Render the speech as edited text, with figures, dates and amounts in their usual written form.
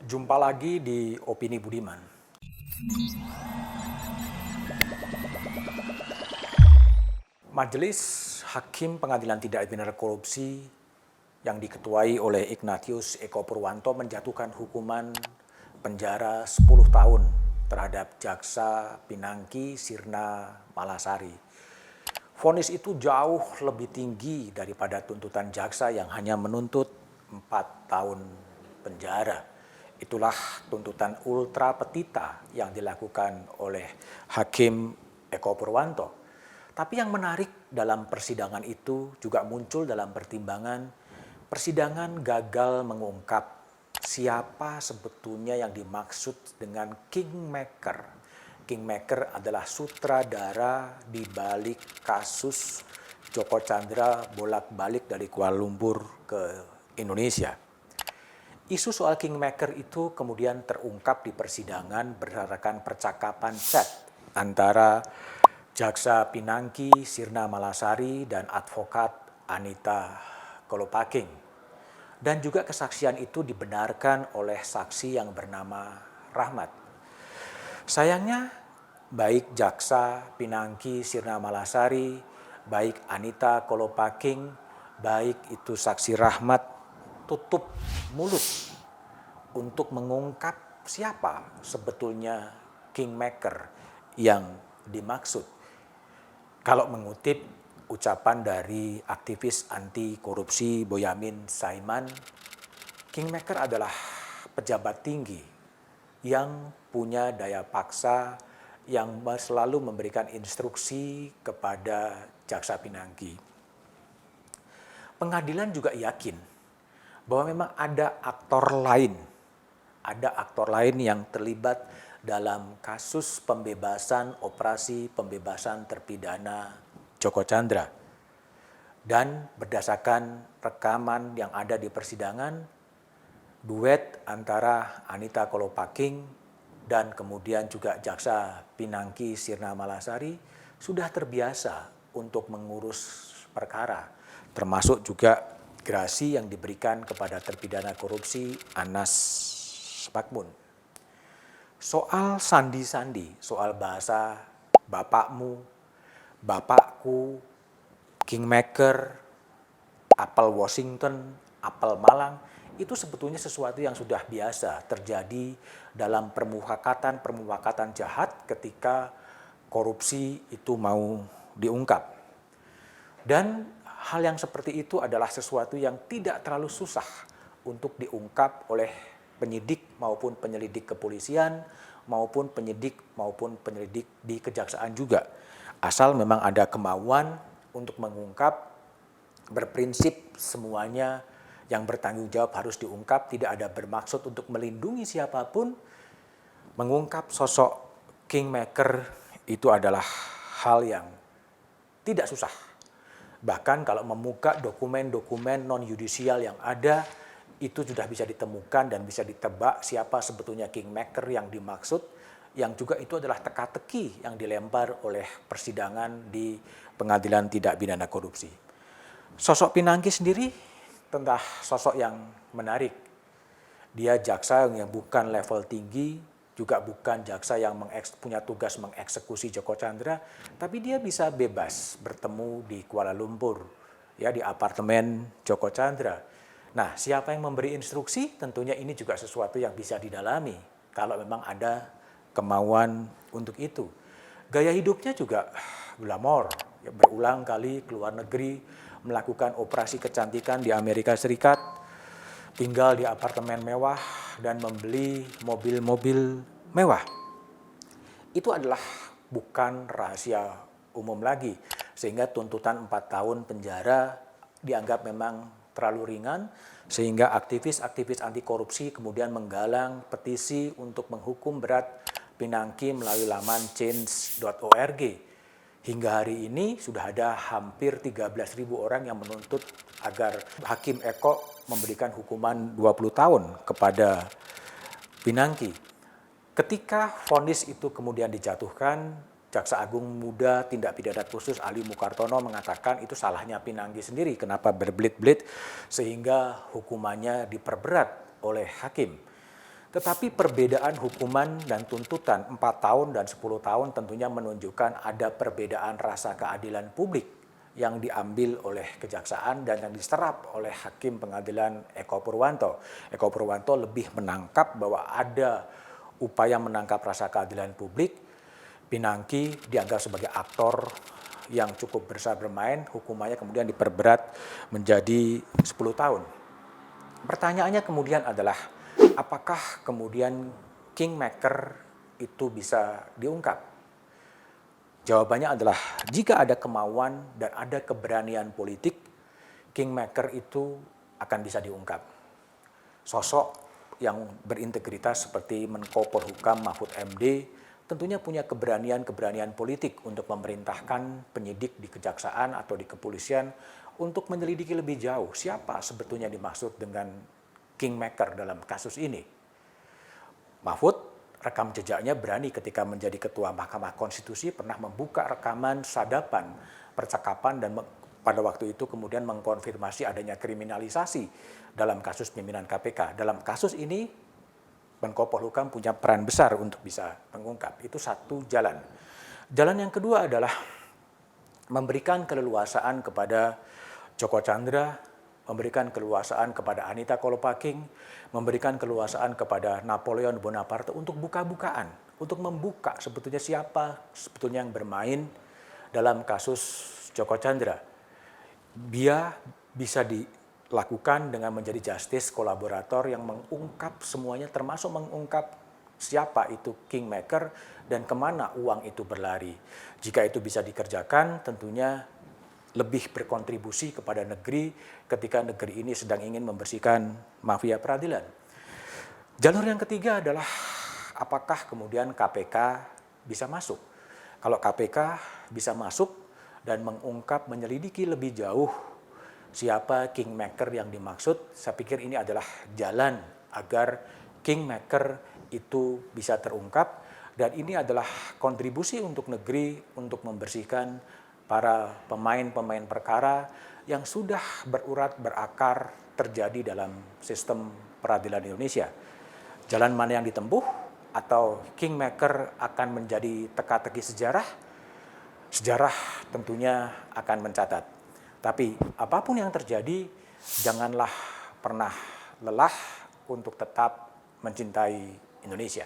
Jumpa lagi di Opini Budiman. Majelis Hakim Pengadilan Tindak Pidana Korupsi yang diketuai oleh Ignatius Eko Purwanto menjatuhkan hukuman penjara 10 tahun terhadap Jaksa Pinangki Sirna Malasari. Vonis itu jauh lebih tinggi daripada tuntutan jaksa yang hanya menuntut 4 tahun penjara. Itulah tuntutan ultra petita yang dilakukan oleh Hakim Eko Purwanto. Tapi yang menarik dalam persidangan itu juga muncul dalam pertimbangan persidangan gagal mengungkap siapa sebetulnya yang dimaksud dengan kingmaker. Kingmaker adalah sutradara di balik kasus Joko Chandra bolak-balik dari Kuala Lumpur ke Indonesia. Isu soal kingmaker itu kemudian terungkap di persidangan berdasarkan percakapan chat antara Jaksa Pinangki Sirna Malasari dan advokat Anita Kolopaking. Dan juga kesaksian itu dibenarkan oleh saksi yang bernama Rahmat. Sayangnya baik Jaksa Pinangki Sirna Malasari, baik Anita Kolopaking, baik itu saksi Rahmat tutup mulut untuk mengungkap siapa sebetulnya kingmaker yang dimaksud. Kalau mengutip ucapan dari aktivis anti korupsi Boyamin Saiman, kingmaker adalah pejabat tinggi yang punya daya paksa yang selalu memberikan instruksi kepada Jaksa Pinangki. Pengadilan juga yakin bahwa memang ada aktor lain yang terlibat dalam kasus pembebasan operasi pembebasan terpidana Joko Chandra. Dan berdasarkan rekaman yang ada di persidangan, duet antara Anita Kolopaking dan kemudian juga Jaksa Pinangki Sirna Malasari sudah terbiasa untuk mengurus perkara, termasuk juga gerasi yang diberikan kepada terpidana korupsi Anas Bakmun. Soal sandi-sandi, soal bahasa bapakmu, bapakku, kingmaker, apel Washington, apel Malang, itu sebetulnya sesuatu yang sudah biasa terjadi dalam permufakatan jahat ketika korupsi itu mau diungkap. Dan hal yang seperti itu adalah sesuatu yang tidak terlalu susah untuk diungkap oleh penyidik maupun penyelidik kepolisian maupun penyelidik di kejaksaan juga. Asal memang ada kemauan untuk mengungkap, berprinsip semuanya yang bertanggung jawab harus diungkap, tidak ada bermaksud untuk melindungi siapapun. Mengungkap sosok kingmaker itu adalah hal yang tidak susah. Bahkan kalau membuka dokumen-dokumen non-yudisial yang ada, itu sudah bisa ditemukan dan bisa ditebak siapa sebetulnya kingmaker yang dimaksud, yang juga itu adalah teka-teki yang dilempar oleh persidangan di Pengadilan Tindak Pidana Korupsi. Sosok Pinangki sendiri tentang sosok yang menarik. Dia jaksa yang bukan level tinggi, juga bukan jaksa yang punya tugas mengeksekusi Joko Chandra, tapi dia bisa bebas bertemu di Kuala Lumpur, ya di apartemen Joko Chandra. Nah, siapa yang memberi instruksi? Tentunya ini juga sesuatu yang bisa didalami kalau memang ada kemauan untuk itu. Gaya hidupnya juga glamor, ya, berulang kali keluar negeri, melakukan operasi kecantikan di Amerika Serikat, tinggal di apartemen mewah, dan membeli mobil-mobil mewah. Itu adalah bukan rahasia umum lagi, sehingga tuntutan 4 tahun penjara dianggap memang terlalu ringan, sehingga aktivis-aktivis anti korupsi kemudian menggalang petisi untuk menghukum berat Pinangki melalui laman change.org. Hingga hari ini sudah ada hampir 13.000 orang yang menuntut agar Hakim Eko memberikan hukuman 20 tahun kepada Pinangki. Ketika vonis itu kemudian dijatuhkan, Jaksa Agung Muda Tindak Pidana Khusus Ali Mukartono mengatakan itu salahnya Pinangki sendiri, kenapa berbelit-belit sehingga hukumannya diperberat oleh hakim. Tetapi perbedaan hukuman dan tuntutan 4 tahun dan 10 tahun tentunya menunjukkan ada perbedaan rasa keadilan publik yang diambil oleh kejaksaan dan yang diserap oleh Hakim Pengadilan Eko Purwanto. Eko Purwanto lebih menangkap bahwa ada upaya menangkap rasa keadilan publik. Pinangki dianggap sebagai aktor yang cukup besar bermain, hukumannya kemudian diperberat menjadi 10 tahun. Pertanyaannya kemudian adalah, apakah kemudian kingmaker itu bisa diungkap? Jawabannya adalah, jika ada kemauan dan ada keberanian politik, kingmaker itu akan bisa diungkap. Sosok yang berintegritas seperti Menko Polhukam Mahfud MD tentunya punya keberanian politik untuk memerintahkan penyidik di kejaksaan atau di kepolisian untuk menyelidiki lebih jauh siapa sebetulnya dimaksud dengan kingmaker dalam kasus ini. Mahfud, rekam jejaknya berani ketika menjadi ketua Mahkamah Konstitusi pernah membuka rekaman sadapan percakapan dan pada waktu itu kemudian mengkonfirmasi adanya kriminalisasi dalam kasus pimpinan KPK. Dalam kasus ini Menko Polhukam punya peran besar untuk bisa mengungkap. Itu satu jalan. Jalan yang kedua adalah memberikan keleluasaan kepada Joko Chandra, memberikan keleluasaan kepada Anita Kolopaking, memberikan keleluasaan kepada Napoleon Bonaparte untuk buka-bukaan, untuk membuka sebetulnya siapa sebetulnya yang bermain dalam kasus Joko Chandra. Dia bisa dilakukan dengan menjadi justice kolaborator yang mengungkap semuanya, termasuk mengungkap siapa itu kingmaker dan kemana uang itu berlari. Jika itu bisa dikerjakan, tentunya lebih berkontribusi kepada negeri ketika negeri ini sedang ingin membersihkan mafia peradilan. Jalur yang ketiga adalah apakah kemudian KPK bisa masuk. Kalau KPK bisa masuk dan mengungkap, menyelidiki lebih jauh siapa kingmaker yang dimaksud, saya pikir ini adalah jalan agar kingmaker itu bisa terungkap, dan ini adalah kontribusi untuk negeri untuk membersihkan para pemain-pemain perkara yang sudah berurat berakar terjadi dalam sistem peradilan Indonesia. Jalan mana yang ditempuh, atau kingmaker akan menjadi teka-teki sejarah? Sejarah tentunya akan mencatat. Tapi apapun yang terjadi, janganlah pernah lelah untuk tetap mencintai Indonesia.